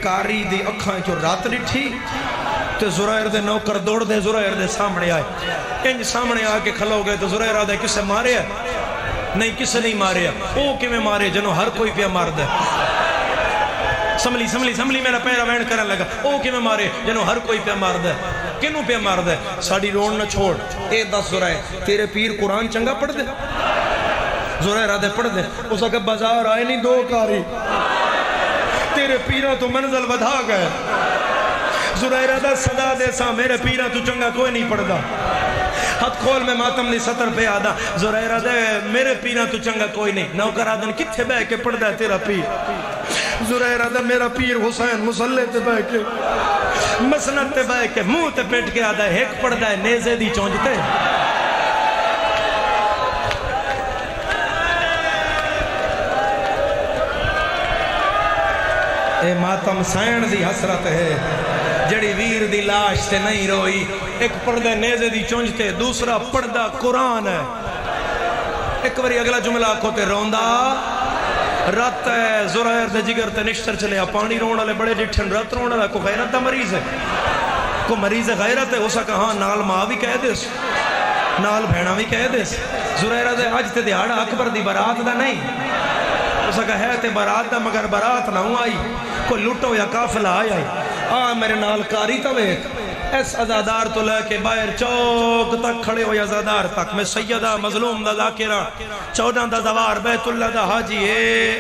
کاری دی اکھاں جو رات ڈٹھی تے زرائر دے نوکر دوڑ دے زرائر دے سامنے آئے انج سامنے آ کے کھلو گئے تو زرائر آدھے کسے مارے ہے نہیں کسے نہیں مارے ہے او کیویں مارے جنوں ہر کوئی پیا مار دے سملی میرا پیرا وین کرن لگا او کیویں مارے جنوں ہر کوئی پیا مار دے کنوں پیا مار دے ساڑی رون نہ چھوڑ اے دس زرائر تیرے پیر قرآن چنگا پڑھ دے زرائر آدھے پڑھ دے اس کہ بازار آئے نہیں دو کاری تیرے پیرہ تو منزل ودھا گئے زرائر آدھا صدا دے سا میرے پیرہ تو چنگا کوئی نہیں پڑھ دا ہاتھ کھول میں ماتم نہیں سطر پہ آدھا زرائر آدھا میرے پیرہ تو چنگا کوئی نہیں نوکر آدھا کتھے بے کے پڑھ دا تیرا پیر زرائر آدھا میرا پیر حسین مسلح تے بے کے مسند تے بے کے منہ تے پیٹ کے آدھا ایک پڑھ دا ہے نیزے دی چونجتے اے ماتم سین دی حسرت ہے جڑی ویر دی لاش تے نہیں روئی ایک پردہ نیزے دی چونجتے دوسرا پردہ قرآن ہے ایک باری اگلا جملہ آکھو تے روندہ رات ہے زرائر دے جگر تے نشتر چلے پانی رونا لے بڑے ڈٹھن رات رونا لے کو غیرت دا مریض ہے کو مریض غیرت ہے اسا کہاں نال ماں بھی کہہ دیس نال بھینا بھی کہہ دیس زرائر دے آج تے دیہاڑا اکبر دی برات دا نہیں اسا کہا ہے تے برات دا مگر برات نہ ہوں آئی کوئی لٹو یا کافلہ آئی میرے نال کاری تویت اس ازادار تو لے کے باہر چوک تک کھڑے ہوئے ازادار تک میں سیدہ مظلوم دا ذاکرہ 14 دا زوار بیت اللہ دا حاجی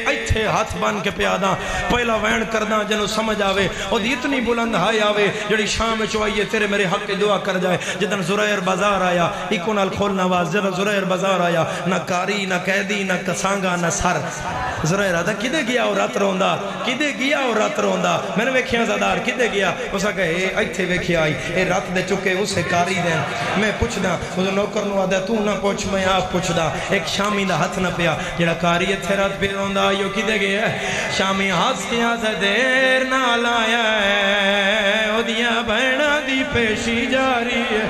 ایتھے ہاتھ بان کے پیادہ پہلا وین کردہ جنہوں سمجھ آوے اور اتنی بلند ہائی آوے جڑی شام چوائیے تیرے میرے حق کے دعا کر جائے جدن زرائر بازار آیا ایکو نال کھول نواز جب زرائر بازار آیا نہ کاری نہ قیدی نہ کسانگا نہ سر زرائر آدھا کدے گیا اور رات روندہ کدے گیا اور رات روندہ میں نے ویکھیا ازادار کدے گیا اسا کہے ایتھے ویکھی آئی اے رات دے چکے اسے کاری دیں میں پوچھ دا وہ نوکر نو آدھا تو نہ پوچھ میں آپ پوچھ دا ایک شامی دا ہاتھ نہ پیا جڑا کاری اتھے رات پہ روندہ یو کی دے گئے شامی ہاتھ کیا سے دیر نہ لایا ہے او دیا بہنہ دی پیشی جاری ہے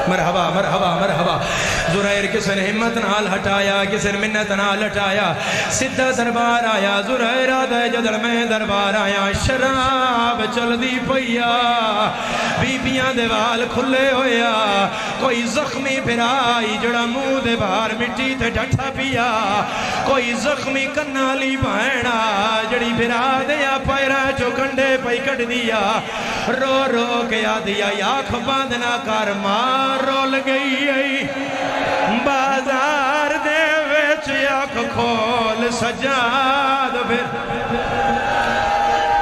مرحبا مرحبا مرحبا زرائر کسے نے ہمت نال ہٹایا کسے نے منت نال ہٹایا سدھا دربار آیا زرائر آدھے جدر میں دربار آیا شراب چل دی پیا بیبیاں دیوال کھلے ہویا کوئی زخمی بھرائی جڑا منہ دے باہر مٹی تے ڈٹھا پیا کوئی زخمی کنالی بہنا جڑی بھرا دیا پیرا جو کنڈے پئی کٹ دیا رو رو کے آدھیا آنکھ باندھنا کر مار رول گئی بازار دے ویچ آنکھ کھول سجاد پھر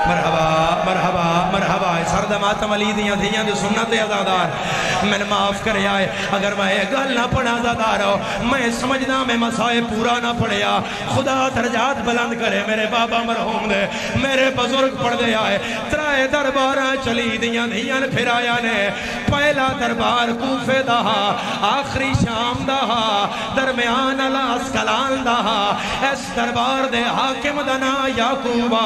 مرحبا مرحبا مرحبا سرد ماتم علی دیاں دیاں دی سنت ازادار میں نے معاف کرے آئے اگر میں گل نہ پڑھا ازادار ہو میں سمجھنا میں مسائے پورا نہ پڑھیا خدا درجات بلند کرے میرے بابا مرحوم دے میرے بزرگ پڑھ دے آئے ترائے درباراں چلی دیاں دیاں پھر آیا نے پہلا دربار کوفے دا آخری شام دا درمیان الاسکلان دا اس دربار دے حاکم دا نا یعقوبہ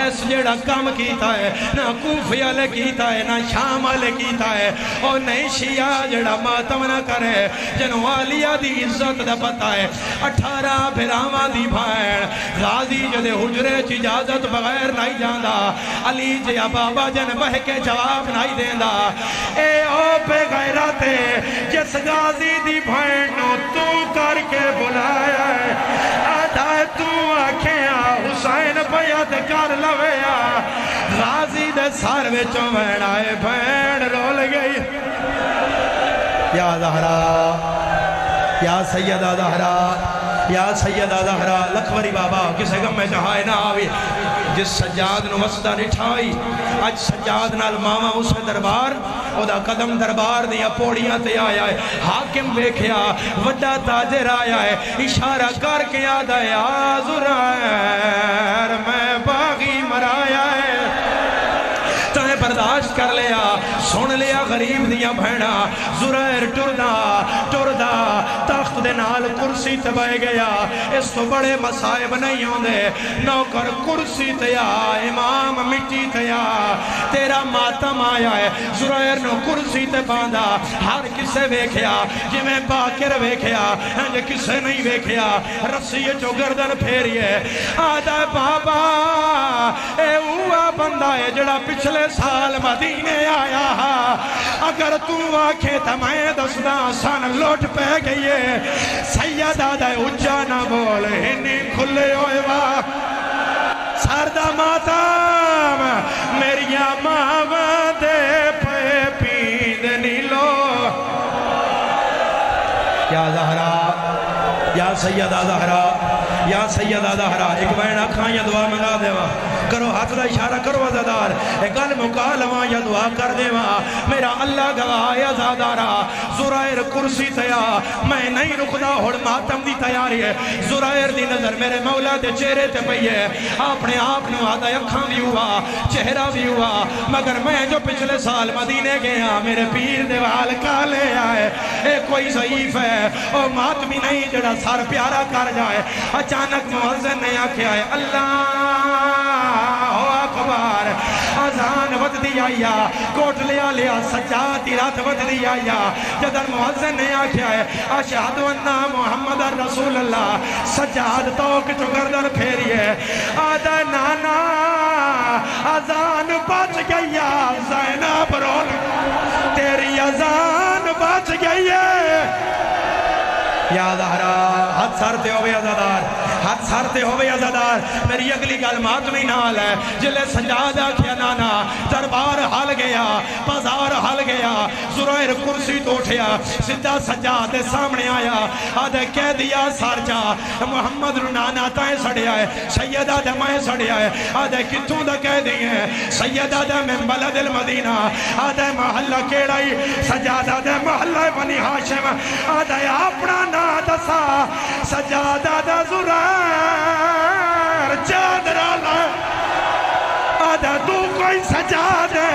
اس جڑا کام کیتا ہے نہ کوفے والے کیتا ہے نہ شام والے کیتا ہے اور نہیں شیعہ جڑا ماتم نہ کرے جنہوں عالیہ دی عزت دا پتا ہے 18 بھراواں دی بھائن غازی جدے حجرے چ اجازت بغیر نہیں جاندا علی جیا بابا جن بہ کے جواب نہیں دیندا اے او بے غیرت جس غازی دی بھائن نو تو کر کے بلایا ہے آدھا تو آکھیاں حسین بیعت کر لویا غازی دے سار وچوں وین آئے بھین رول گئی یا زہرا یا سیدہ زہرا یا سیدہ زہرا لکھوری بابا کسے غم میں جہائے نہ آوی جس سجاد نو مسدہ نٹھائی اج سجاد نال ماما اسے دربار او دا قدم دربار دیا پوڑیاں تے آیا ہے حاکم بیکھیا وڈا تاجر آیا ہے اشارہ کر کے آدھا ہے زرائر میں باغی مرایا ہے تاہیں برداشت کر لیا سن لیا غریب دیا بھینا زرائر ٹردہ تخت دے نال کرسی تے بہ گیا اس تو بڑے مصائب نہیں ہوندے نوکر کرسی تے آ امام مٹی تے آ تیرا ماتم آیا ہے زرائر نو کرسی تے باندھا ہر کسے ویکھیا جی میں باکر ویکھیا جی کسے نہیں ویکھیا رسی جو گردن پھیری ہے آدھا بابا اے ہوا بندہ ہے جڑا پچھلے سال مدینے آیا اگر تو آکھے تا میں دسدا سن لوٹ پہ گئی ہے سید آدھا اچھا نہ بول ہنی کھلے ہوئے وا سردہ ماتم میری ماں دے پہ پیندنی لو یا زہرا یا سیدہ زہرا یا سیدہ زہرا ایک بین آنکھاں یا دعا منگا دیوا کرو ہاتھ دا اشارہ کرو عزادار ایک گل مکالمہ یا دعا کر دیوا میرا اللہ گواہ یا عزادارا زرائر کرسی تیا میں نہیں رکھدا ہوڑ ماتم دی تیاری ہے زرائر دی نظر میرے مولا دے چہرے تے پئی ہے اپنے آپ نو آدھا اکھاں بھی ہوا چہرہ بھی ہوا مگر میں جو پچھلے سال مدینے گیا میرے پیر دے وال کالے آئے اے کوئی ضعیف ہے او ماتمی نہیں جڑا سر پیارا کر جائے اچانک مؤذن نے آکھیا ہے اللہ اکبر اذان ود دی آیا کوٹ لیا لیا سجادی رات ود دی آیا جدر مؤذن نے آکھیا ہے اشہد انہ محمد رسول اللہ سجاد توک جو گردن پھیری ہے آدھا نانا اذان بچ گیا زینب رول تیری اذان بچ گئی ہے یا زہرا ہاتھ سارتے ہوئے عزادار ہاتھ سارتے ہوئے عزادار میری اگلی گل ماتمی نال ہے جلے سجادہ کیا نانا دربار حال گیا بازار حال گیا زرائر کرسی تو اٹھیا سدھا سجادہ سامنے آیا آدھے کہہ دیا سارجا محمد نانا تائیں سڑیا ہے سیدہ دے مائیں سڑیا ہے آدھے کتوں دا کہہ دی ہیں سیدہ دے من بلد المدینہ آدھے محلہ کیڑائی سجادہ دے محلہ بنی ہاشم آدھے اپنا نا دسا سجادہ دا زرائر چادرہ لائے آدھا تو کوئی سجادہ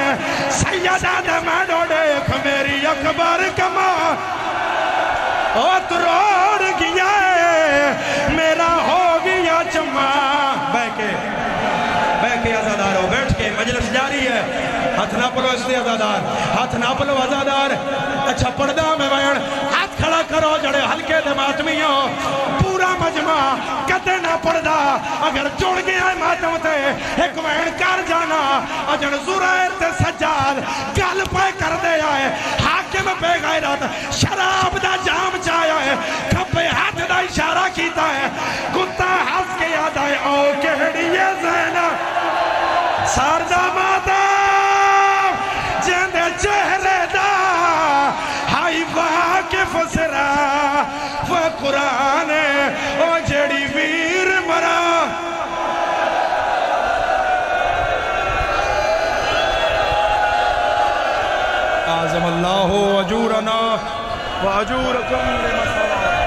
سیدہ دے میں ڈوڑے میری اکبر کما اتروڑ گیا میرا ہو گیا چما بے کے عزادارو بیٹھ کے مجلس جاری ہے ہاتھ نہ پلو اس دے عزادار ہاتھ نہ پلو عزادار اچھا پردہ میں بیان ہاتھ کھڑا کرو جڑے ہلکے دے ماتمیوں پورا مجمع کتے نہ پردہ اگر جڑ گیا ہے ماتم تے ایک وین کر جانا اجن زرائر تے سجاد گل پہ کر دے آئے حاکم پہ غیرت شراب دا جام چایا ہے کھپے ہاتھ دا اشارہ کیتا ہے کتا ہس کے یاد آئے او کہڑی ہے زینہ سارجہ ماتم جندے چہرے دا ہائی واقف سرا وہ قرآن او جڑی ویر مرا اعظم اللہ اجورنا و اجورکم لمسلام